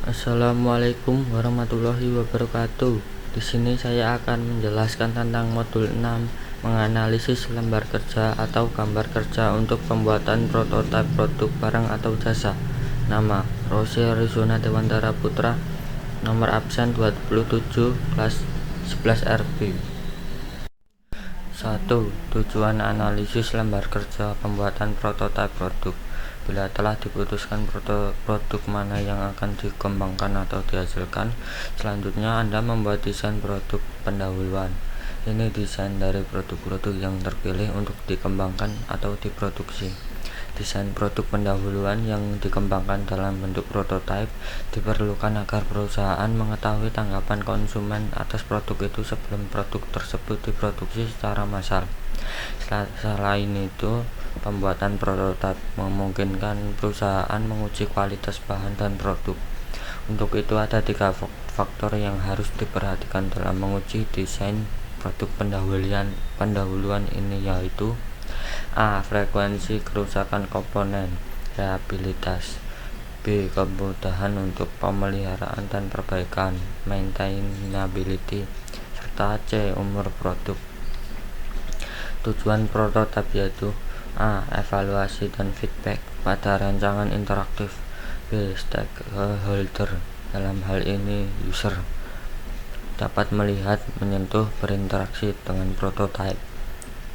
Assalamualaikum warahmatullahi wabarakatuh. Di sini saya akan menjelaskan tentang modul 6, menganalisis lembar kerja atau gambar kerja untuk pembuatan prototipe produk barang atau jasa. Nama: Rose Arizona Dewantara Putra. Nomor absen 27, kelas 11 RB. 1. Tujuan analisis lembar kerja pembuatan prototipe produk. Bila telah diputuskan produk mana yang akan dikembangkan atau dihasilkan, selanjutnya Anda membuat desain produk pendahuluan. Ini desain dari produk-produk yang terpilih untuk dikembangkan atau diproduksi. Desain produk pendahuluan yang dikembangkan dalam bentuk prototipe diperlukan agar perusahaan mengetahui tanggapan konsumen atas produk itu sebelum produk tersebut diproduksi secara massal. Selain itu, pembuatan prototipe memungkinkan perusahaan menguji kualitas bahan dan produk. Untuk itu ada 3 faktor yang harus diperhatikan dalam menguji desain produk pendahuluan ini, yaitu A. Frekuensi kerusakan komponen, reliabilitas. B. Kemudahan untuk pemeliharaan dan perbaikan, maintainability. Serta C. Umur produk. Tujuan prototipe yaitu A. Evaluasi dan feedback pada rancangan interaktif. B. Stakeholder, dalam hal ini user, dapat melihat, menyentuh, berinteraksi dengan prototipe.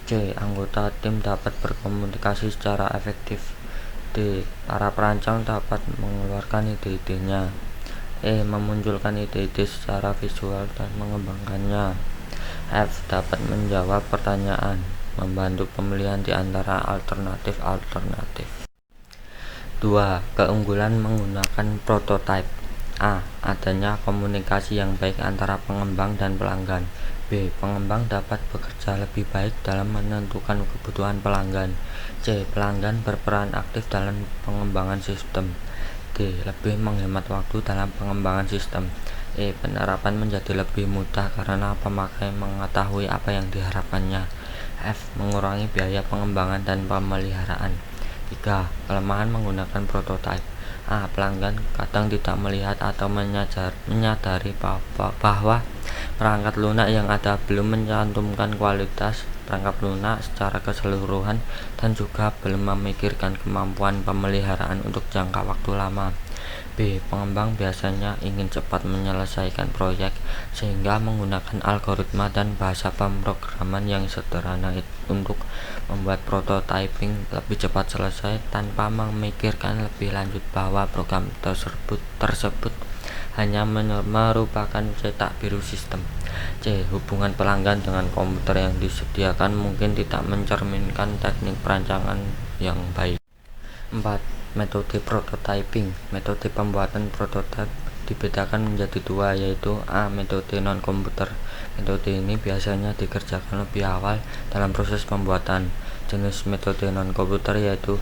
C. Anggota tim dapat berkomunikasi secara efektif. D. Para perancang dapat mengeluarkan ide-idenya. E. Memunculkan ide-ide secara visual dan mengembangkannya. F. Dapat menjawab pertanyaan, membantu pemilihan di antara alternatif. 2. Keunggulan menggunakan prototipe. A. Adanya komunikasi yang baik antara pengembang dan pelanggan. B. Pengembang dapat bekerja lebih baik dalam menentukan kebutuhan pelanggan. C. Pelanggan berperan aktif dalam pengembangan sistem. D. Lebih menghemat waktu dalam pengembangan sistem. E. Penerapan menjadi lebih mudah karena pemakai mengetahui apa yang diharapkannya. F. Mengurangi biaya pengembangan dan pemeliharaan. 3. Kelemahan menggunakan prototipe. A. Pelanggan kadang tidak melihat atau menyadari bahwa perangkat lunak yang ada belum mencantumkan kualitas perangkat lunak secara keseluruhan dan juga belum memikirkan kemampuan pemeliharaan untuk jangka waktu lama. B. Pengembang biasanya ingin cepat menyelesaikan proyek sehingga menggunakan algoritma dan bahasa pemrograman yang sederhana untuk membuat prototyping lebih cepat selesai tanpa memikirkan lebih lanjut bahwa program tersebut hanya merupakan cetak biru sistem. C. Hubungan pelanggan dengan komputer yang disediakan mungkin tidak mencerminkan teknik perancangan yang baik. 4. Metode prototyping. Metode pembuatan prototipe dibedakan menjadi 2, yaitu A. Metode non-komputer. Metode ini biasanya dikerjakan lebih awal dalam proses pembuatan. Jenis metode non-komputer yaitu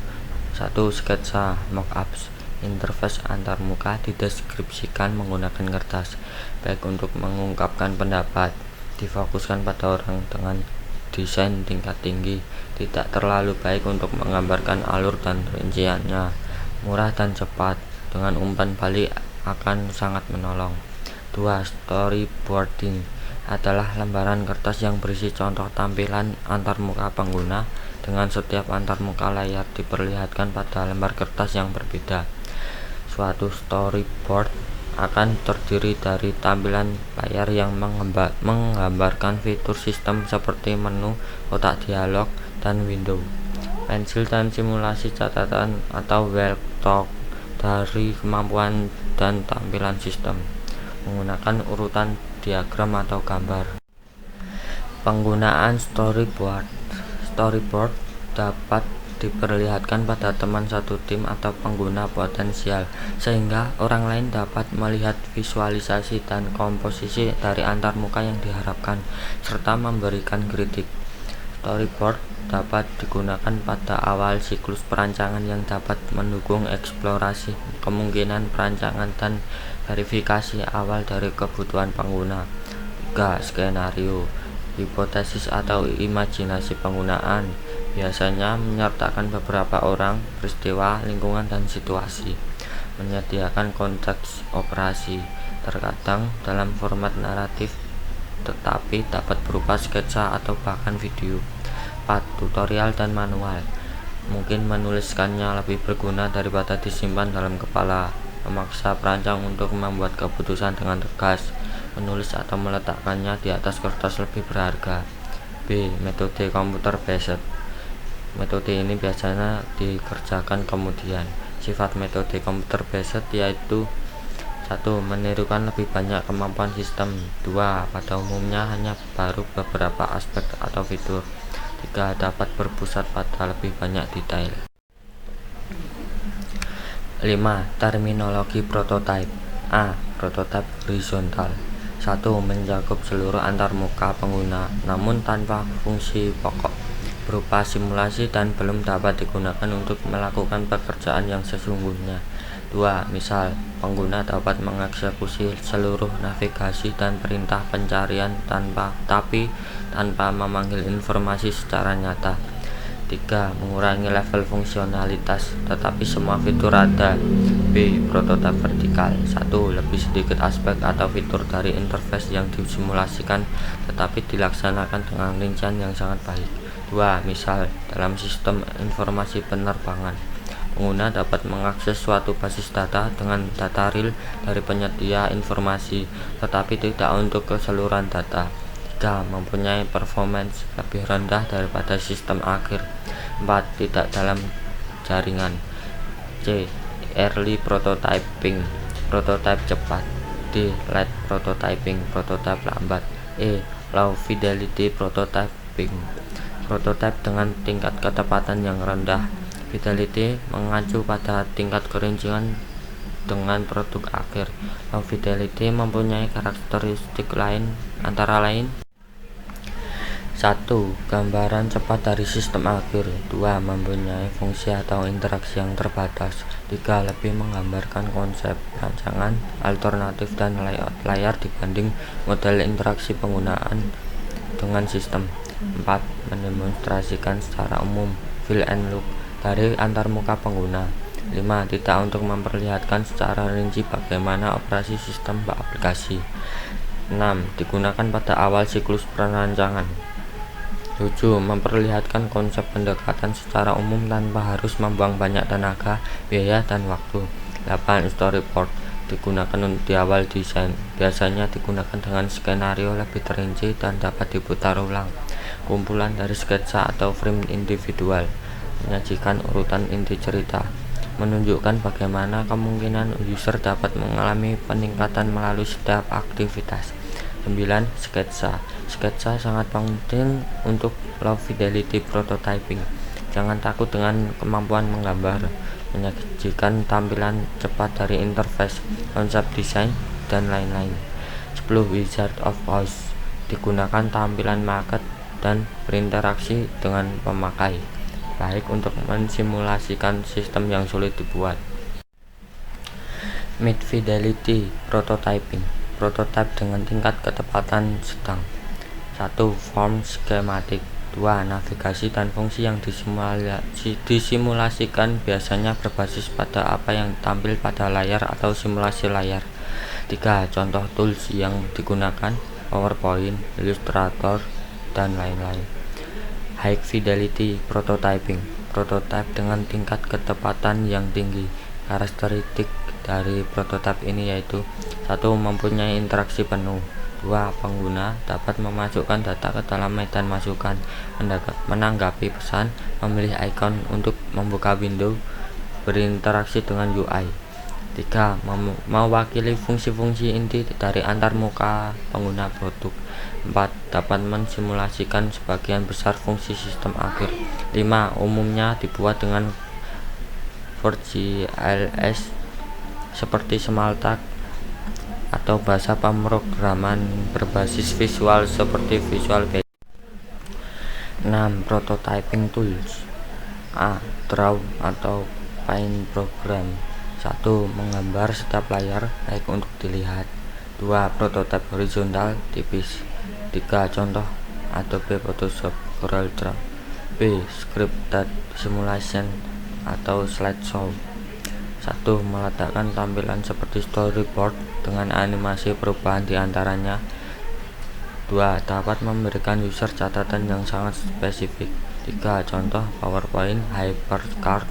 1. Sketsa, mock-ups. Interface antarmuka dideskripsikan menggunakan kertas, baik untuk mengungkapkan pendapat. Difokuskan pada orang dengan desain tingkat tinggi, tidak terlalu baik untuk menggambarkan alur dan rinciannya. Murah dan cepat, dengan umpan balik akan sangat menolong. 2. Storyboarding adalah lembaran kertas yang berisi contoh tampilan antarmuka pengguna. Dengan setiap antarmuka layar diperlihatkan pada lembar kertas yang berbeda. Suatu storyboard akan terdiri dari tampilan layar yang menggambarkan fitur sistem seperti menu, kotak dialog, dan window. Pensil dan simulasi catatan atau walkthrough dari kemampuan dan tampilan sistem menggunakan urutan diagram atau gambar. Penggunaan storyboard dapat diperlihatkan pada teman satu tim atau pengguna potensial, sehingga orang lain dapat melihat visualisasi dan komposisi dari antarmuka yang diharapkan, serta memberikan kritik. Storyboard dapat digunakan pada awal siklus perancangan yang dapat mendukung eksplorasi kemungkinan perancangan dan verifikasi awal dari kebutuhan pengguna. 3. Skenario, hipotesis atau imajinasi penggunaan biasanya menyertakan beberapa orang, peristiwa, lingkungan, dan situasi. menyediakan konteks operasi, terkadang dalam format naratif tetapi dapat berupa sketsa atau bahkan video. 4. Tutorial dan manual. Mungkin menuliskannya lebih berguna daripada disimpan dalam kepala. Memaksa perancang untuk membuat keputusan dengan tegas. Menulis atau meletakkannya di atas kertas lebih berharga. B. Metode computer based. Metode ini biasanya dikerjakan kemudian. Sifat metode computer based yaitu 1. Menirukan lebih banyak kemampuan sistem. 2. Pada umumnya hanya baru beberapa aspek atau fitur. 3. Dapat berpusat pada lebih banyak detail. 5. Terminologi prototipe. A. Prototipe horizontal. 1. Mencakup seluruh antarmuka pengguna namun tanpa fungsi pokok, berupa simulasi dan belum dapat digunakan untuk melakukan pekerjaan yang sesungguhnya. 2. Misal, pengguna dapat mengeksekusi seluruh navigasi dan perintah pencarian tanpa memanggil informasi secara nyata. 3. Mengurangi level fungsionalitas, tetapi semua fitur ada. B. Prototipe vertikal. 1. Lebih sedikit aspek atau fitur dari interface yang disimulasikan, tetapi dilaksanakan dengan rincian yang sangat baik. 2. Misal, dalam sistem informasi penerbangan, pengguna dapat mengakses suatu basis data dengan data real dari penyedia informasi, tetapi tidak untuk keseluruhan data. 3. Mempunyai performance lebih rendah daripada sistem akhir. 4. Tidak dalam jaringan. C. Early prototyping, prototipe cepat. D. Late prototyping, prototipe lambat. E. Low fidelity prototyping, prototipe dengan tingkat ketepatan yang rendah. Fidelity mengacu pada tingkat kerincian dengan produk akhir. Low fidelity mempunyai karakteristik lain antara lain: 1. Gambaran cepat dari sistem akhir. 2. Mempunyai fungsi atau interaksi yang terbatas. 3. Lebih menggambarkan konsep rancangan alternatif dan layout layar dibanding model interaksi penggunaan dengan sistem. 4. Mendemonstrasikan secara umum feel and look dari antarmuka pengguna. 5. Tidak untuk memperlihatkan secara rinci bagaimana operasi sistem aplikasi. 6. Digunakan pada awal siklus perancangan. 7. Memperlihatkan konsep pendekatan secara umum tanpa harus membuang banyak tenaga, biaya, dan waktu. 8. Storyboard. Digunakan di awal desain. Biasanya digunakan dengan skenario lebih terinci dan dapat diputar ulang. Kumpulan dari sketsa atau frame individual. Menyajikan urutan inti cerita, menunjukkan bagaimana kemungkinan user dapat mengalami peningkatan melalui setiap aktivitas. 9. Sketsa. Sketsa sangat penting untuk low fidelity prototyping. Jangan takut dengan kemampuan menggambar. Menyajikan tampilan cepat dari interface, konsep desain, dan lain-lain. 10. Wizard of Oz. Digunakan tampilan market dan berinteraksi dengan pemakai, baik untuk mensimulasikan sistem yang sulit dibuat. Mid fidelity prototyping, prototipe dengan tingkat ketepatan sedang. 1. Form schematic. 2. Navigasi dan fungsi yang disimulasikan biasanya berbasis pada apa yang tampil pada layar atau simulasi layar. 3. Contoh tools yang digunakan: PowerPoint, Illustrator, dan lain-lain. High fidelity prototyping, prototipe dengan tingkat ketepatan yang tinggi. Karakteristik dari prototipe ini yaitu: 1. Mempunyai interaksi penuh. 2. Pengguna dapat memasukkan data ke dalam medan masukan, menanggapi pesan, memilih icon untuk membuka window, berinteraksi dengan UI. 3. Mewakili fungsi-fungsi inti dari antarmuka pengguna produk. 4. Dapat mensimulasikan sebagian besar fungsi sistem akhir. 5. Umumnya dibuat dengan VirtualS seperti Smalltalk atau bahasa pemrograman berbasis visual seperti Visual Basic. 6. Prototyping tools. A. Draw atau Paint program. 1. Menggambar setiap layar baik untuk dilihat. 2. Prototipe horizontal tipis. 3. Contoh Adobe Photoshop CorelDRAW. B. Scripted simulation atau slideshow. 1. Meletakkan tampilan seperti storyboard dengan animasi perubahan di antaranya. 2. Dapat memberikan user catatan yang sangat spesifik. 3. Contoh PowerPoint, Hypercard,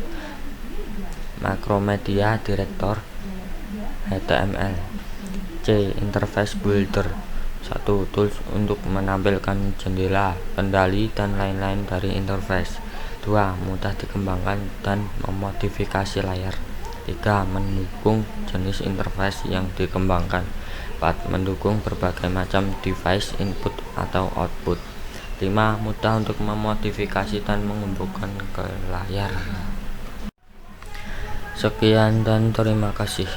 Macromedia Director, HTML. C. Interface Builder. 1. Tools untuk menampilkan jendela, kendali, dan lain-lain dari interface. 2. Mudah dikembangkan dan memodifikasi layar. 3. Mendukung jenis interface yang dikembangkan. 4. Mendukung berbagai macam device input atau output. 5. Mudah untuk memodifikasi dan menghubungkan ke layar. Sekian dan terima kasih.